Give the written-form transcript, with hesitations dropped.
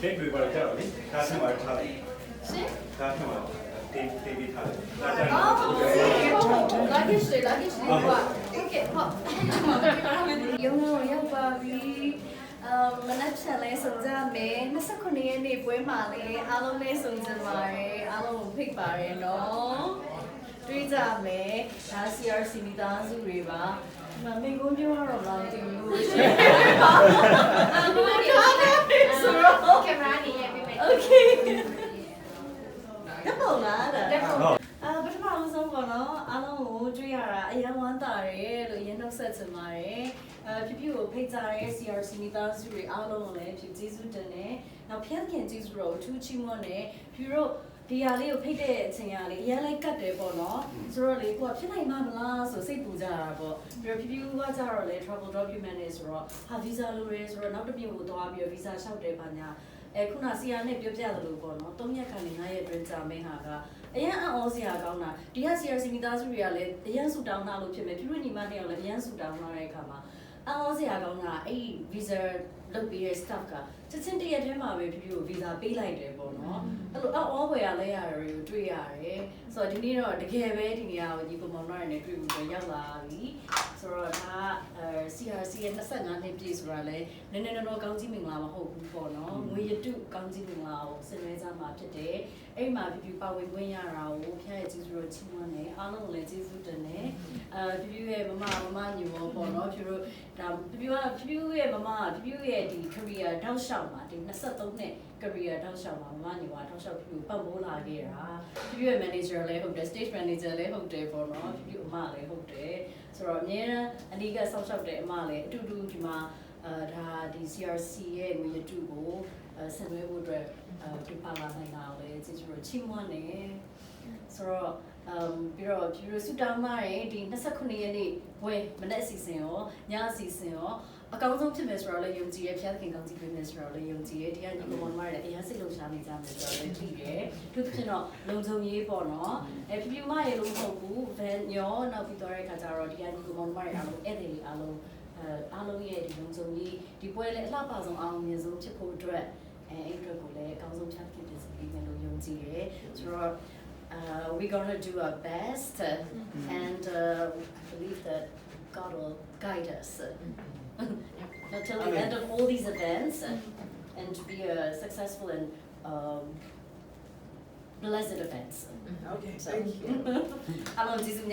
Take the work out. That's my time. That's my TV time. Luggage, okay, hot. Yung baby. မနက်ဖြန်လဲဆုံးကြမယ်29ရက်နေ့ပွဲမှာလဲအားလုံးလဲဆုံးကြပါတယ်အားလုံးကိုဖိတ်ပါတယ်နော်တွေ့ကြမယ်ဒါ CRC မိသားစုတွေပါမမေကိုပြောရတော့လားဒီလိုရှင်းပါဆိုတော့ကင်မရာနေရဲ့ပြမယ် Okay တက်ပေါ်လာတာတက်ပေါ်ပထမဆုံးပေါ့နော်အားလုံးကိုတွေ့ရတာအရင်ဝမ်းသာတယ်လို့ရင်းနှုတ်ဆက်ချင်ပါတယ်ဖြူဖြူကိုဖိတ်ကြားတဲ့ CRC မိသားစုတွေအားလုံးကိုလည်းဖြူကျေးဇူးတင်တယ်။နောက်ဖျက်ခင်ကျေးဇူးတော်အထူးချီးမွမ်းတယ်။ဖြူတို့ဒီဟာလေးကိုဖိတ်တဲ့အချိန်ကလေအရင်လိုက်ကတ်တယ်ပေါ့နော်။ဆိုတော့လေကိုကဖြစ်နိုင်မှာမလားဆိုစိတ်ပူကြတာပေါ့။ပြီးတော့ဖြူဖြူကကြတော့လေ travel document နဲ့ဆိုတော့ဟာ visa လိုရဲဆိုတော့နောက်တစ်ပြည်ကိုသွားပြီးတော့ visa လျှောက်တယ်ပါညာ။ခုန CR နဲ့ပြောပြသလိုပေါ့နော်။3ရက်ကနေ9ရက်အတွင်းကြာမင်းဟာကအရင်အော်စရာကောင်းတာဒီက CRC မိသားစုတွေကလည်းအရင်ဆူတောင်းတာလို့ဖြစ်မယ်ဖြူတို့ညီမတွေလည်းအရင်ဆူတောင်းလာတဲ့အခါမှာအော်စရာကောင်းတာအဲ့ visa လုပ်ပြီးတဲ့ staff ကချက်ချင်းတရက်တည်းမှာပဲဖြူဖြူကို visa ပေးလိုက်တယ်ပေါ့နော်အဲ့လိုအော်ဝယ်ရလဲရတယ်တွေကိုတွေ့ရတယ်ဆိုတော့ဒီနေ့တော့တကယ်ပဲဒီနေရာကိုညီကောင်မောင်နဲ့တွေ့ပြီးတော့ရောက်လာပြီဆိုတော့ဒါCRC ရဲ့25နှစ်ပြည့်ဆိုတာလဲနည်းနည်းတော့ကောင်းကြီးမင်္ဂလာမဟုတ်ဘူးပေါ့နော်ငွေရတုကောင်းကြီးမင်္ဂလာကိုဆင်နွှဲကြမှာဖြစ်တယ်အဲ့မှာဖြူဖြူပါဝင်ခွင့်ရတာကိုဖျက်ရဲ့ကျေးဇူးတော်ချီးမွမ်းတယ်အားလုံးကိုလည်းကျေးဇူးတင်တယ်ဖြူဖြူရဲ့မမညီမောပေါ့နော်ဖြူတို့ဒါဖြူဖြူရဲ့ဖြူရဲ့ဒီ career တောက်လျှောက်မှာဒီ23နှစ် career တောက်လျှောက်မှာမညီမောတောက်လျှောက်ဖြူပတ်မိုးလာခဲ့တာဖြူရဲ့ manager လည်းဟုတ်တယ် stage manager လည်းဟုတ်တယ်ပေါ့နော်ဖြူအမလည်းဟုတ်တယ်ဆိုတော့အများအနီးကဆောက်ရှောက်တဲ့အမလည်းအတူတူဒီမှာဒါဒီ CRC ရဲ့ငွေရတုကိုဆင်နွှဲဖို့အတွက်ပြပါလာနိုင်တာလည်းကျေးဇူးတော်ချီးမွမ်းတယ်ဆိုတော့ပြီးတော့ဖြူဆူတောင်းမှာဒီ29ရက်နေ့ဝယ်မနေ့အစီအစဉ်ရောညအစီအစဉ်ရောအကောင်းဆုံးဖြစ်မယ်ဆိုတော့လည်းယုံကြည်ရဖျားခင်ကောင်းကြီးပေးမယ်ဆိုတော့လည်းယုံကြည်ရဒီကညီကောင်မတွေလည်းအရင်စိတ်လှုပ်ရှားနေကြမယ်ဆိုတော့လည်းကြည့်တယ်သူသဖြင့်တော့လုံခြုံရေးပေါ့နော်ဖြူဖြူမရေလို့မဟုတ်ဘူးဗန်ညောနောက်ပြီးတော့တဲ့ခါကျတော့ဒီကညီကောင်မတွေအားလုံးဧည့်သည်တွေအားလုံးရဲ့ဒီလုံခြုံရေးဒီပွဲလည်းအလှပဆုံးအောင်မြင်ဆုံးဖြစ်ဖို့အတွက်အဲ့အတွက်ကိုလည်းအကောင်းဆုံးချမ်းသာပြင်ဆင်ပေးမယ်လို့ယုံကြည်တယ်ဆိုတော့we're going to do our best and I believe that God will guide us until the end of all these events and to be successful and blessed events. Okay, so, thank you. I'm going to do some